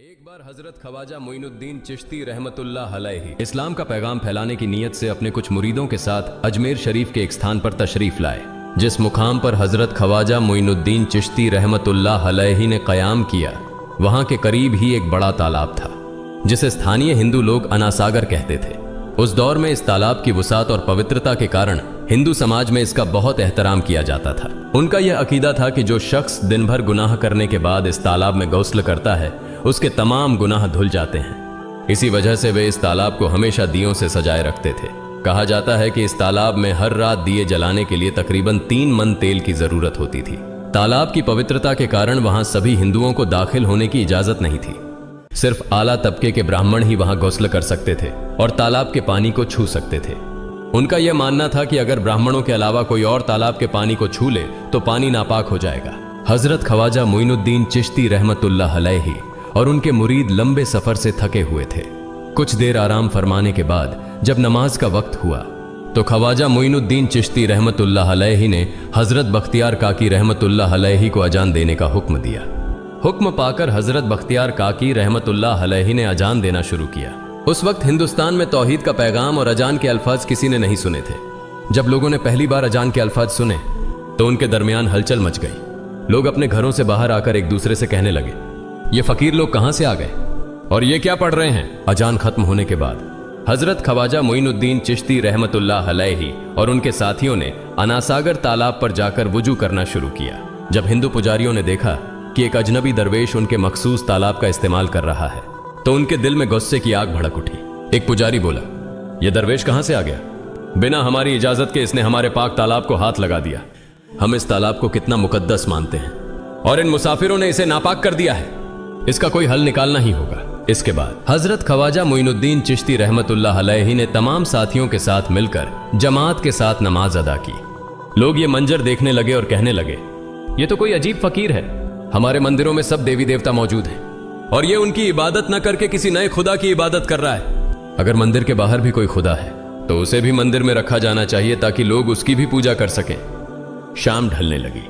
एक बार हजरत ख्वाजा मोइनुद्दीन चिश्ती रहमतुल्लाह अलैहि इस्लाम का पैगाम फैलाने की नीयत से अपने कुछ मुरीदों के साथ अजमेर शरीफ के एक स्थान पर तशरीफ लाए। जिस मुकाम पर हजरत ख्वाजा मोइनुद्दीन चिश्ती रहमतुल्लाह अलैहि ने क़याम किया, वहां के करीब ही एक बड़ा तालाब था जिसे स्थानीय हिंदू लोग अनासागर कहते थे। उस दौर में इस तालाब की वसात और पवित्रता के कारण हिंदू समाज में इसका बहुत एहतराम किया जाता था। उनका यह अकीदा था कि जो शख्स दिन भर गुनाह करने के बाद इस तालाब में गौस्ल करता है, उसके तमाम गुनाह धुल जाते हैं। इसी वजह से वे इस तालाब को हमेशा दियों से सजाए रखते थे। कहा जाता है कि इस तालाब में हर रात दिए जलाने के लिए तकरीबन 3 मन तेल की जरूरत होती थी। तालाब की पवित्रता के कारण वहां सभी हिंदुओं को दाखिल होने की इजाजत नहीं थी। सिर्फ आला तबके के ब्राह्मण ही वहां गौस्ल कर सकते थे और तालाब के पानी को छू सकते थे। उनका यह मानना था कि अगर ब्राह्मणों के अलावा कोई और तालाब के पानी को छू ले तो पानी नापाक हो जाएगा। हजरत ख्वाजा मोइनुद्दीन चिश्ती रहमतुल्लाह अलैहि और उनके मुरीद लंबे सफर से थके हुए थे। कुछ देर आराम फरमाने के बाद जब नमाज का वक्त हुआ तो ख्वाजा मोइनुद्दीन चिश्ती रहमतुल्लाह अलैहि ने हजरत बख्तियार काकी रहमतुल्लाह अलैहि को अजान देने का हुक्म दिया। हुक्म पाकर हजरत बख्तियार काकी रहमतुल्लाह अलैहि ने अजान देना शुरू किया। उस वक्त हिंदुस्तान में तौहीद का पैगाम और अजान के अल्फाज किसी ने नहीं सुने थे। जब लोगों ने पहली बार अजान के अल्फाज सुने तो उनके दरमियान हलचल मच गई। लोग अपने घरों से बाहर आकर एक दूसरे से कहने लगे, ये फकीर लोग कहां से आ गए और ये क्या पढ़ रहे हैं। अजान खत्म होने के बाद हजरत ख्वाजा मोइनुद्दीन चिश्ती रहमतुल्लाह अलैहि और उनके साथियों ने अनासागर तालाब पर जाकर वुजू करना शुरू किया। जब हिंदू पुजारियों ने देखा कि एक अजनबी दरवेश उनके मखसूस तालाब का इस्तेमाल कर रहा है तो उनके दिल में गुस्से की आग भड़क उठी। एक पुजारी बोला, यह दरवेश कहां से आ गया? बिना हमारी इजाजत के इसने हमारे पाक तालाब को हाथ लगा दिया। हम इस तालाब को कितना मुकद्दस मानते हैं और इन मुसाफिरों ने इसे नापाक कर दिया है। इसका कोई हल निकालना ही होगा। इसके बाद हजरत ख्वाजा मोइनुद्दीन चिश्ती रहमतुल्लाह अलैहि ने तमाम साथियों के साथ मिलकर जमात के साथ नमाज अदा की। लोग ये मंजर देखने लगे और कहने लगे, ये तो कोई अजीब फकीर है। हमारे मंदिरों में सब देवी देवता मौजूद हैं और ये उनकी इबादत न करके किसी नए खुदा की इबादत कर रहा है। अगर मंदिर के बाहर भी कोई खुदा है तो उसे भी मंदिर में रखा जाना चाहिए ताकि लोग उसकी भी पूजा कर सकें। शाम ढलने लगी।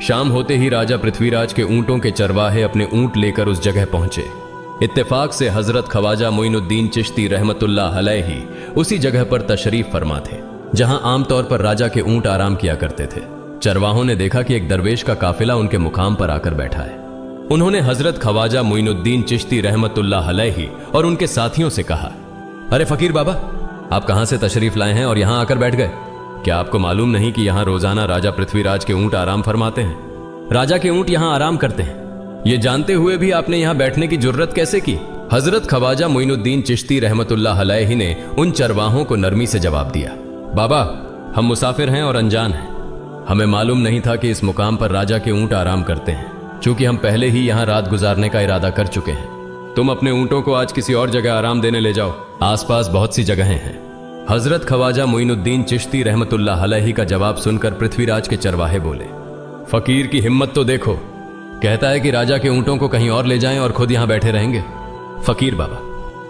शाम होते ही राजा पृथ्वीराज के ऊंटों के चरवाहे अपने ऊंट लेकर उस जगह पहुंचे। इत्तेफाक से हजरत ख्वाजा मोइनुद्दीन चिश्ती रहमतुल्लाह अलैहि उसी जगह पर तशरीफ फरमा थे जहां आमतौर पर राजा के ऊंट आराम किया करते थे। चरवाहों ने देखा कि एक दरवेश का काफिला उनके मुकाम पर आकर बैठा है। उन्होंने हजरत ख्वाजा मोइनुद्दीन चिश्ती रहमतुल्लाह अलैहि और उनके साथियों से कहा, अरे फकीर बाबा, आप कहां से तशरीफ लाए हैं और यहां आकर बैठ गए? क्या आपको मालूम नहीं कि यहां रोजाना राजा पृथ्वीराज के ऊंट आराम फरमाते हैं? राजा के ऊंट यहां आराम करते हैं। ये जानते हुए भी आपने यहां बैठने की जुर्रत कैसे की? हजरत ख्वाजा मोइनुद्दीन चिश्ती रहमतुल्लाह अलैहि ने उन चरवाहों को नरमी से जवाब दिया, बाबा, हम मुसाफिर हैं और अनजान हैं। हमें मालूम नहीं था कि इस मुकाम पर राजा के ऊंट आराम करते हैं। चूंकि हम पहले ही यहां रात गुजारने का इरादा कर चुके हैं, तुम अपने ऊंटों को आज किसी और जगह आराम देने ले जाओ। आसपास बहुत सी जगहें हैं। हजरत ख्वाजा मोइनुद्दीन चिश्ती रहमतुल्लाह अलैहि का जवाब सुनकर पृथ्वीराज के चरवाहे बोले, फकीर की हिम्मत तो देखो, कहता है कि राजा के ऊंटों को कहीं और ले जाएं और खुद यहां बैठे रहेंगे। फकीर बाबा,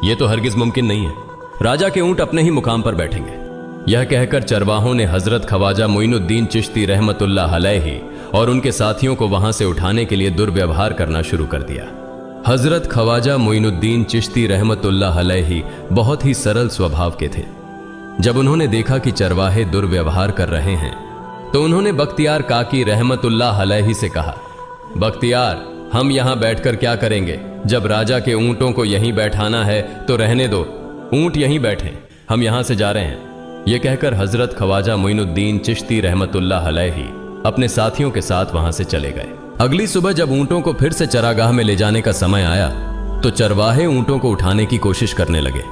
यह तो हरगिज मुमकिन नहीं है। राजा के ऊंट अपने ही मुकाम पर बैठेंगे। यह कहकर चरवाहों ने हजरत ख्वाजा मोइनुद्दीन चिश्ती रहमतुल्लाह अलैहि और उनके साथियों को वहां से उठाने के लिए दुर्व्यवहार करना शुरू कर दिया। हजरत ख्वाजा मोइनुद्दीन चिश्ती रहमतुल्लाह अलैहि बहुत ही सरल स्वभाव के थे। जब उन्होंने देखा कि चरवाहे दुर्व्यवहार कर रहे हैं तो उन्होंने बख्तियार काकी रहमतुल्लाह अलैहि से कहा, बख्तियार, हम यहां बैठकर क्या करेंगे? जब राजा के ऊंटों को यहीं बैठाना है तो रहने दो, ऊंट यहीं बैठे, हम यहां से जा रहे हैं। यह कहकर हजरत ख्वाजा मोइनुद्दीन चिश्ती रहमतुल्लाह अलैहि अपने साथियों के साथ वहां से चले गए। अगली सुबह जब ऊंटों को फिर से चरागाह में ले जाने का समय आया तो चरवाहे ऊंटों को उठाने की कोशिश करने लगे,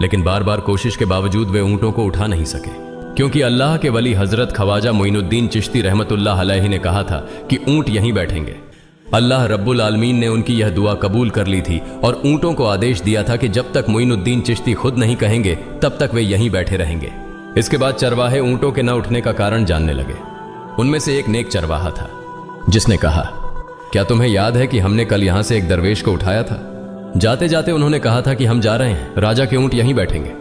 लेकिन बार बार कोशिश के बावजूद वे ऊंटों को उठा नहीं सके, क्योंकि अल्लाह के वली हजरत ख्वाजा मोइनुद्दीन चिश्ती रहमतुल्लाह अलैहि ने कहा था कि ऊंट यहीं बैठेंगे। अल्लाह रब्बुल आलमीन ने उनकी यह दुआ कबूल कर ली थी और ऊंटों को आदेश दिया था कि जब तक मोइनुद्दीन चिश्ती खुद नहीं कहेंगे तब तक वे यहीं बैठे रहेंगे। इसके बाद चरवाहे ऊंटों के न उठने का कारण जानने लगे। उनमें से एक नेक चरवाहा था जिसने कहा, क्या तुम्हें याद है कि हमने कल यहां से एक दरवेश को उठाया था? जाते जाते उन्होंने कहा था कि हम जा रहे हैं, राजा के ऊंट यहीं बैठेंगे।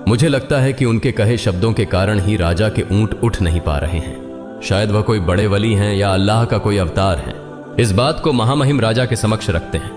मुझे लगता है कि उनके कहे शब्दों के कारण ही राजा के ऊंट उठ नहीं पा रहे हैं। शायद वह कोई बड़े वली हैं या अल्लाह का कोई अवतार है। इस बात को महामहिम राजा के समक्ष रखते हैं।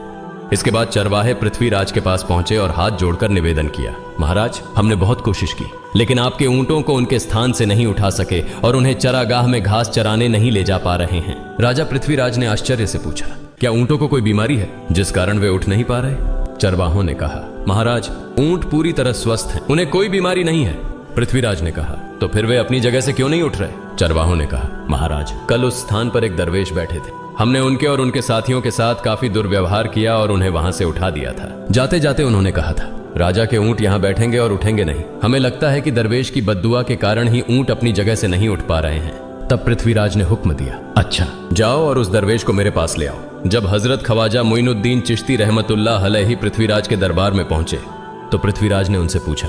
इसके बाद चरवाहे पृथ्वीराज के पास पहुंचे और हाथ जोड़कर निवेदन किया, महाराज, हमने बहुत कोशिश की, लेकिन आपके ऊंटों को उनके स्थान से नहीं उठा सके और उन्हें चरागाह में घास चराने नहीं ले जा पा रहे हैं। राजा पृथ्वीराज ने आश्चर्य से पूछा, क्या ऊंटों को कोई बीमारी है जिस कारण वे उठ नहीं पा रहे? चरवाहों ने कहा, महाराज, ऊंट पूरी तरह स्वस्थ हैं, उन्हें कोई बीमारी नहीं है। पृथ्वीराज ने कहा, तो फिर वे अपनी जगह से क्यों नहीं उठ रहे? चरवाहों ने कहा, महाराज, कल उस स्थान पर एक दरवेश बैठे थे, हमने उनके और उनके साथियों के साथ काफी दुर्व्यवहार किया और उन्हें वहां से उठा दिया था। जाते जाते उन्होंने कहा था, राजा के ऊंट यहाँ बैठेंगे और उठेंगे नहीं। हमें लगता है कि दरवेश की बद्दुआ के कारण ही ऊंट अपनी जगह से नहीं उठ पा रहे हैं। तब पृथ्वीराज ने हुक्म दिया, अच्छा, जाओ और उस दरवेश को मेरे पास ले आओ। जब हजरत ख्वाजा मोइनुद्दीन चिश्ती रहमतुल्लाह अलैहि पृथ्वीराज के दरबार में पहुंचे तो पृथ्वीराज ने उनसे पूछा,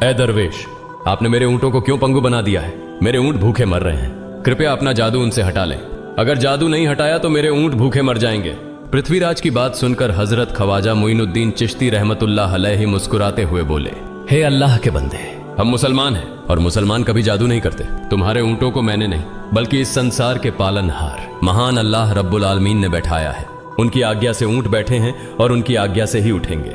ए दरवेश, आपने मेरे ऊंटों को क्यों पंगु बना दिया है? मेरे ऊंट भूखे मर रहे हैं, कृपया अपना जादू उनसे हटा लें। अगर जादू नहीं हटाया तो मेरे ऊंट भूखे मर जाएंगे। पृथ्वीराज की बात सुनकर हजरत ख्वाजा मोइनुद्दीन चिश्ती रहमतुल्लाह अलैहि मुस्कुराते हुए बोले, हे अल्लाह के बंदे, हम मुसलमान हैं और मुसलमान कभी जादू नहीं करते। तुम्हारे ऊंटों को मैंने नहीं बल्कि इस संसार के पालनहार महान अल्लाह रब्बुल आलमीन ने बैठाया है। उनकी आज्ञा से ऊंट बैठे हैं और उनकी आज्ञा से ही उठेंगे।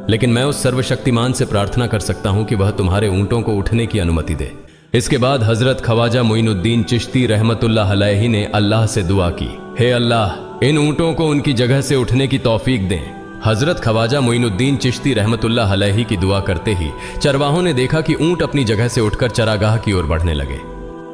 लेकिन मैं उस सर्वशक्तिमान से प्रार्थना कर सकता हूं कि वह तुम्हारे ऊंटों को उठने की अनुमति दे। इसके बाद हजरत ख्वाजा मोइनुद्दीन चिश्ती रहमतुल्लाह अलैहि ने अल्लाह से दुआ की, हे अल्लाह, इन ऊंटों को उनकी जगह से उठने की तौफीक दें। हजरत ख्वाजा मोइनुद्दीन चिश्ती रहमतुल्लाह अलैहि की दुआ करते ही चरवाहों ने देखा कि ऊंट अपनी जगह से उठकर चरागाह की ओर बढ़ने लगे।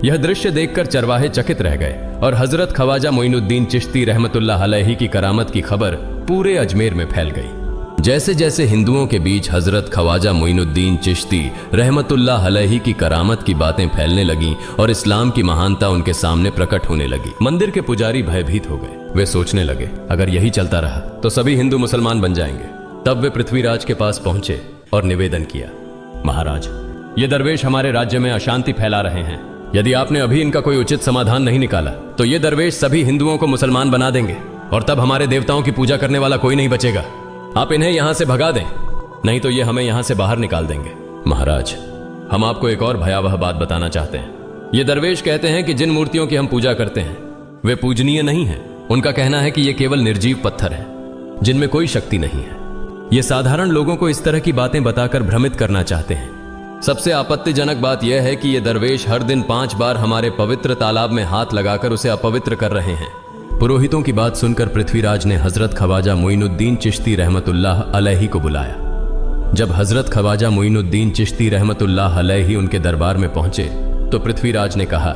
यह दृश्य देखकर चरवाहे चकित रह गए और हजरत ख्वाजा मोइनुद्दीन चिश्ती रहमतुल्लाह अलैहि की करामत की खबर पूरे अजमेर में फैल गई। जैसे जैसे हिंदुओं के बीच हजरत ख्वाजा मोइनुद्दीन चिश्ती रहमतुल्लाह अलैहि की करामत की बातें फैलने लगीं और इस्लाम की महानता उनके सामने प्रकट होने लगी, मंदिर के पुजारी भयभीत हो गए। वे सोचने लगे, अगर यही चलता रहा तो सभी हिंदू मुसलमान बन जाएंगे। तब वे पृथ्वीराज के पास पहुंचे और निवेदन किया, महाराज, ये दरवेश हमारे राज्य में अशांति फैला रहे हैं। यदि आपने अभी इनका कोई उचित समाधान नहीं निकाला तो ये दरवेश सभी हिंदुओं को मुसलमान बना देंगे और तब हमारे देवताओं की पूजा करने वाला कोई नहीं बचेगा। आप इन्हें यहां से भगा दें, नहीं तो ये हमें यहां से बाहर निकाल देंगे। महाराज, हम आपको एक और भयावह बात बताना चाहते हैं। ये दरवेश कहते हैं कि जिन मूर्तियों की हम पूजा करते हैं वे पूजनीय नहीं है। उनका कहना है कि ये केवल निर्जीव पत्थर है जिनमें कोई शक्ति नहीं है। ये साधारण लोगों को इस तरह की बातें बताकर भ्रमित करना चाहते हैं। सबसे आपत्तिजनक बात यह है कि ये दरवेश हर दिन 5 बार हमारे पवित्र तालाब में हाथ लगाकर उसे अपवित्र कर रहे हैं। पुरोहितों की बात सुनकर पृथ्वीराज ने हजरत ख्वाजा मोइनुद्दीन चिश्ती रहमतुल्लाह अलैहि को बुलाया। जब हजरत ख्वाजा मोइनुद्दीन चिश्ती रहमतुल्लाह अलैहि उनके दरबार में पहुंचे तो पृथ्वीराज ने कहा,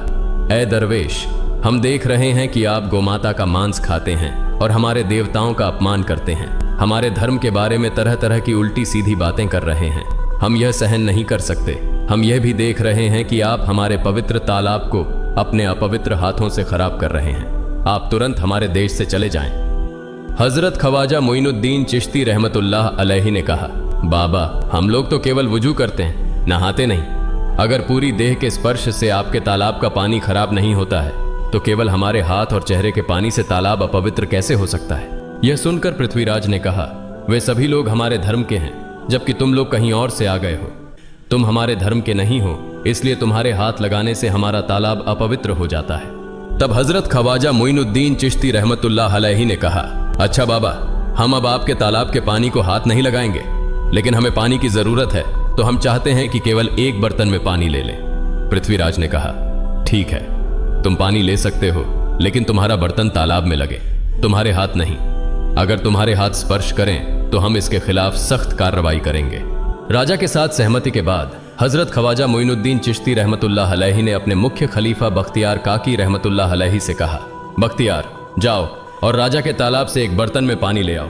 ए दरवेश, हम देख रहे हैं कि आप गोमाता का मांस खाते हैं और हमारे देवताओं का अपमान करते हैं। हमारे धर्म के बारे में तरह तरह की उल्टी सीधी बातें कर रहे हैं। हम यह सहन नहीं कर सकते। हम यह भी देख रहे हैं कि आप हमारे पवित्र तालाब को अपने अपवित्र हाथों से खराब कर रहे हैं। आप तुरंत हमारे देश से चले जाएं। हजरत ख्वाजा मोइनुद्दीन चिश्ती रहमतुल्लाह अलैहि ने कहा, बाबा, हम लोग तो केवल वुजू करते हैं, नहाते नहीं। अगर पूरी देह के स्पर्श से आपके तालाब का पानी खराब नहीं होता है तो केवल हमारे हाथ और चेहरे के पानी से तालाब अपवित्र कैसे हो सकता है? यह सुनकर पृथ्वीराज ने कहा, वे सभी लोग हमारे धर्म के हैं जबकि तुम लोग कहीं और से आ गए हो। तुम हमारे धर्म के नहीं हो, इसलिए तुम्हारे हाथ लगाने से हमारा तालाब अपवित्र हो जाता है। तब हजरत ख्वाजा मोइनुद्दीन चिश्ती रहमतुल्लाह अलैहि ने कहा, अच्छा बाबा, हम अब आपके तालाब के पानी को हाथ नहीं लगाएंगे, लेकिन हमें पानी की जरूरत है तो हम चाहते हैं कि केवल एक बर्तन में पानी ले लें। पृथ्वीराज ने कहा, ठीक है, तुम पानी ले सकते हो, लेकिन तुम्हारा बर्तन तालाब में लगे, तुम्हारे हाथ नहीं। अगर तुम्हारे हाथ स्पर्श करें तो हम इसके खिलाफ सख्त कार्रवाई करेंगे। राजा के साथ सहमति के बाद हजरत ख्वाजा मोइनुद्दीन चिश्ती रहमतुल्लाह अलैहि ने अपने मुख्य खलीफा बख्तियार काकी रहमतुल्लाह अलैहि से कहा, बख्तियार, जाओ और राजा के तालाब से एक बर्तन में पानी ले आओ,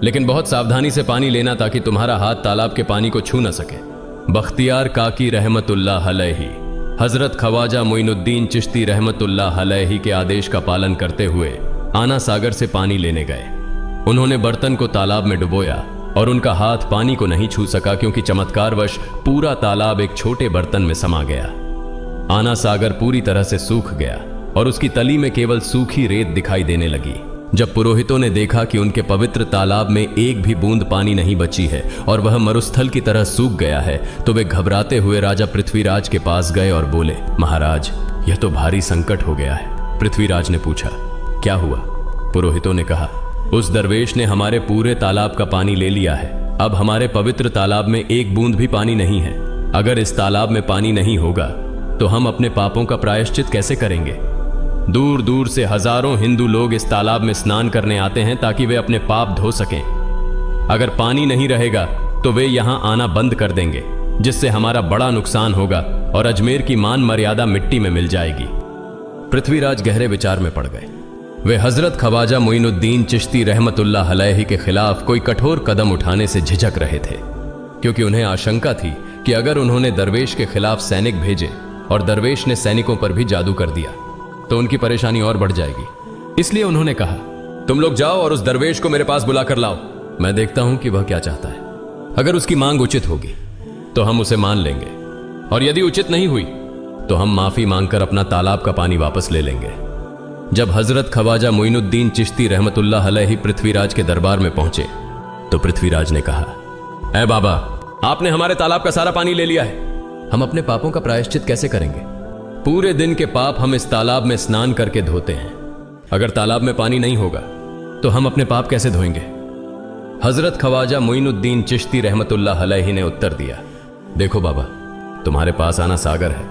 लेकिन बहुत सावधानी से पानी लेना ताकि तुम्हारा हाथ तालाब के पानी को छू न सके। बख्तियार काकी रहमतुल्लाह अलैहि हजरत ख्वाजा मोइनुद्दीन चिश्ती रहमतुल्लाह अलैहि के आदेश का पालन करते हुए आना सागर से पानी लेने गए। उन्होंने बर्तन को तालाब में डुबोया और उनका हाथ पानी को नहीं छू सका क्योंकि चमत्कारवश पूरा तालाब एक छोटे बर्तन में समा गया। आना सागर पूरी तरह से सूख गया और उसकी तली में केवल सूखी रेत दिखाई देने लगी। जब पुरोहितों ने देखा कि उनके पवित्र तालाब में एक भी बूंद पानी नहीं बची है और वह मरुस्थल की तरह सूख गया है तो वे घबराते हुए राजा पृथ्वीराज के पास गए और बोले, महाराज, यह तो भारी संकट हो गया है। पृथ्वीराज ने पूछा, क्या हुआ? पुरोहितों ने कहा, उस दरवेश ने हमारे पूरे तालाब का पानी ले लिया है। अब हमारे पवित्र तालाब में एक बूंद भी पानी नहीं है। अगर इस तालाब में पानी नहीं होगा तो हम अपने पापों का प्रायश्चित कैसे करेंगे? दूर दूर से हजारों हिंदू लोग इस तालाब में स्नान करने आते हैं ताकि वे अपने पाप धो सकें। अगर पानी नहीं रहेगा तो वे यहां आना बंद कर देंगे, जिससे हमारा बड़ा नुकसान होगा और अजमेर की मान मर्यादा मिट्टी में मिल जाएगी। पृथ्वीराज गहरे विचार में पड़ गए। वे हजरत ख्वाजा मोइनुद्दीन चिश्ती रहमतुल्लाह अलैहि के खिलाफ कोई कठोर कदम उठाने से झिझक रहे थे, क्योंकि उन्हें आशंका थी कि अगर उन्होंने दरवेश के खिलाफ सैनिक भेजे और दरवेश ने सैनिकों पर भी जादू कर दिया तो उनकी परेशानी और बढ़ जाएगी। इसलिए उन्होंने कहा, तुम लोग जाओ और उस दरवेश को मेरे पास बुला कर लाओ। मैं देखता हूं कि वह क्या चाहता है। अगर उसकी मांग उचित होगी तो हम उसे मान लेंगे, और यदि उचित नहीं हुई तो हम माफी मांगकर अपना तालाब का पानी वापस ले लेंगे। जब हजरत ख्वाजा मोइनुद्दीन चिश्ती रहमतुल्लाह अलैहि पृथ्वीराज के दरबार में पहुंचे तो पृथ्वीराज ने कहा, ऐ बाबा, आपने हमारे तालाब का सारा पानी ले लिया है। हम अपने पापों का प्रायश्चित कैसे करेंगे? पूरे दिन के पाप हम इस तालाब में स्नान करके धोते हैं। अगर तालाब में पानी नहीं होगा तो हम अपने पाप कैसे धोएंगे? हजरत ख्वाजा मोइनुद्दीन चिश्ती रहमतुल्लाह अलैहि ने उत्तर दिया, देखो बाबा, तुम्हारे पास आना सागर है,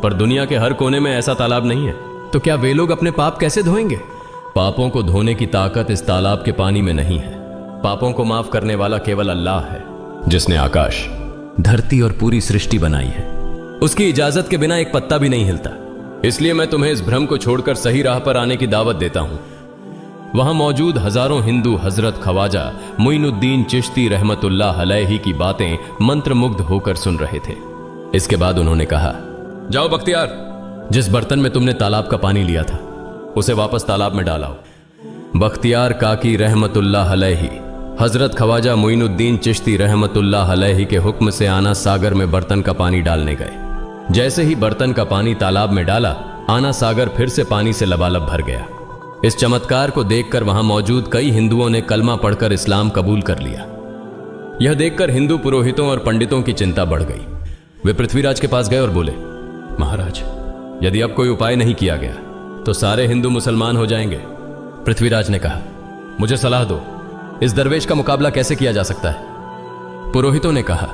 पर दुनिया के हर कोने में ऐसा तालाब नहीं है, तो क्या वे लोग अपने पाप कैसे धोएंगे? पापों को धोने की ताकत इस तालाब के पानी में नहीं है। पापों को माफ करने वाला केवल अल्लाह है, जिसने आकाश, धरती और पूरी सृष्टि बनाई है। उसकी इजाजत के बिना एक पत्ता भी नहीं हिलता। इसलिए मैं तुम्हें इस भ्रम को छोड़कर सही राह पर आने की दावत देता हूं। वहां मौजूद हजारों हिंदू हजरत ख्वाजा मोइनुद्दीन चिश्ती रहमतुल्लाह अलैहि की बातें मंत्रमुग्ध होकर सुन रहे थे। इसके बाद उन्होंने कहा, जाओ बख्तियार, जिस बर्तन में तुमने तालाब का पानी लिया था उसे वापस तालाब में डालाओ। बख्तियार काकी रहमतुल्लाह अलैहि हजरत ख्वाजा मोइनुद्दीन चिश्ती रहमतुल्लाह अलैहि के हुक्म से आना सागर में बर्तन का पानी डालने गए। जैसे ही बर्तन का पानी तालाब में डाला, आना सागर फिर से पानी से लबालब भर गया। इस चमत्कार को देखकर वहां मौजूद कई हिंदुओं ने कलमा पढ़कर इस्लाम कबूल कर लिया। यह देखकर हिंदू पुरोहितों और पंडितों की चिंता बढ़ गई। वे पृथ्वीराज के पास गए और बोले, महाराज, यदि अब कोई उपाय नहीं किया गया तो सारे हिंदू मुसलमान हो जाएंगे। पृथ्वीराज ने कहा, मुझे सलाह दो, इस दरवेश का मुकाबला कैसे किया जा सकता है? पुरोहितों ने कहा,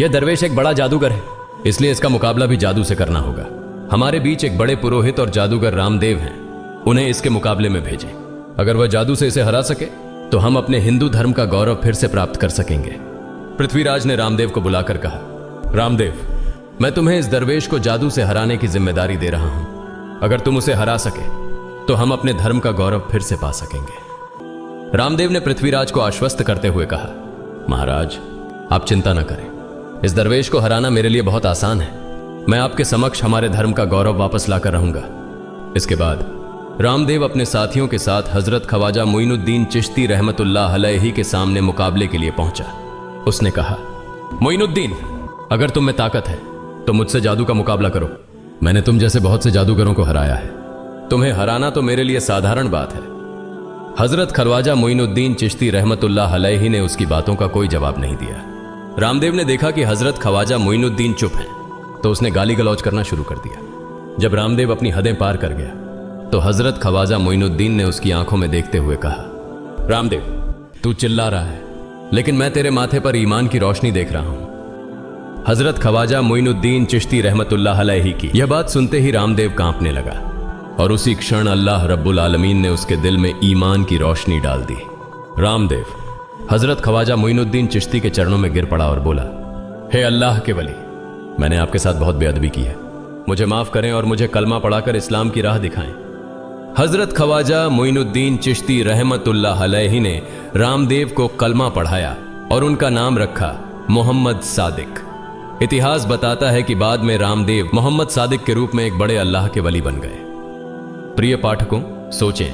यह दरवेश एक बड़ा जादूगर है, इसलिए इसका मुकाबला भी जादू से करना होगा। हमारे बीच एक बड़े पुरोहित और जादूगर रामदेव हैं, उन्हें इसके मुकाबले में भेजें। अगर वह जादू से इसे हरा सके तो हम अपने हिंदू धर्म का गौरव फिर से प्राप्त कर सकेंगे। पृथ्वीराज ने रामदेव को बुलाकर कहा, रामदेव, मैं तुम्हें इस दरवेश को जादू से हराने की जिम्मेदारी दे रहा हूं। अगर तुम उसे हरा सके तो हम अपने धर्म का गौरव फिर से पा सकेंगे। रामदेव ने पृथ्वीराज को आश्वस्त करते हुए कहा, महाराज, आप चिंता न करें, इस दरवेश को हराना मेरे लिए बहुत आसान है। मैं आपके समक्ष हमारे धर्म का गौरव वापस लाकर रहूंगा। इसके बाद रामदेव अपने साथियों के साथ हजरत ख्वाजा मोइनुद्दीन चिश्ती रहमतुल्लाह अलैहि के सामने मुकाबले के लिए पहुंचा। उसने कहा, मोइनुद्दीन, अगर तुम में ताकत है तो मुझसे जादू का मुकाबला करो। मैंने तुम जैसे बहुत से जादूगरों को हराया है। तुम्हें हराना तो मेरे लिए साधारण बात है। हजरत ख्वाजा मोइनुद्दीन चिश्ती रहमतुल्लाह अलैहि ने उसकी बातों का कोई जवाब नहीं दिया। रामदेव ने देखा कि हजरत ख्वाजा मोइनुद्दीन चुप हैं, तो उसने गाली गलौज करना शुरू कर दिया। जब रामदेव अपनी हदें पार कर गया तो हजरत ख्वाजा मोइनुद्दीन ने उसकी आंखों में देखते हुए कहा, रामदेव, तू चिल्ला रहा है, लेकिन मैं तेरे माथे पर ईमान की रोशनी देख रहा हूं। हजरत ख्वाजा मोइनुद्दीन चिश्ती रहमतुल्लाह अलैहि की यह बात सुनते ही रामदेव कांपने लगा, और उसी क्षण अल्लाह रब्बुल आलमीन ने उसके दिल में ईमान की रोशनी डाल दी। रामदेव हजरत ख्वाजा मोइनुद्दीन चिश्ती के चरणों में गिर पड़ा और बोला, हे अल्लाह के वली, मैंने आपके साथ बहुत बेअदबी की है, मुझे माफ करें और मुझे कलमा पढ़ाकर इस्लाम की राह दिखाएं। हजरत ख्वाजा मोइनुद्दीन चिश्ती रहमतुल्लाह अलैहि ने रामदेव को कलमा पढ़ाया और उनका नाम रखा मोहम्मद सादिक। इतिहास बताता है कि बाद में रामदेव मोहम्मद सादिक के रूप में एक बड़े अल्लाह के वली बन गए। प्रिय पाठकों, सोचें,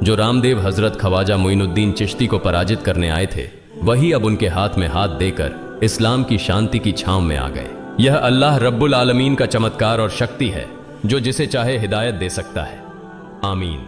जो रामदेव हजरत ख्वाजा मोइनुद्दीन चिश्ती को पराजित करने आए थे, वही अब उनके हाथ में हाथ देकर इस्लाम की शांति की छांव में आ गए। यह अल्लाह रब्बुल आलमीन का चमत्कार और शक्ति है, जो जिसे चाहे हिदायत दे सकता है। आमीन।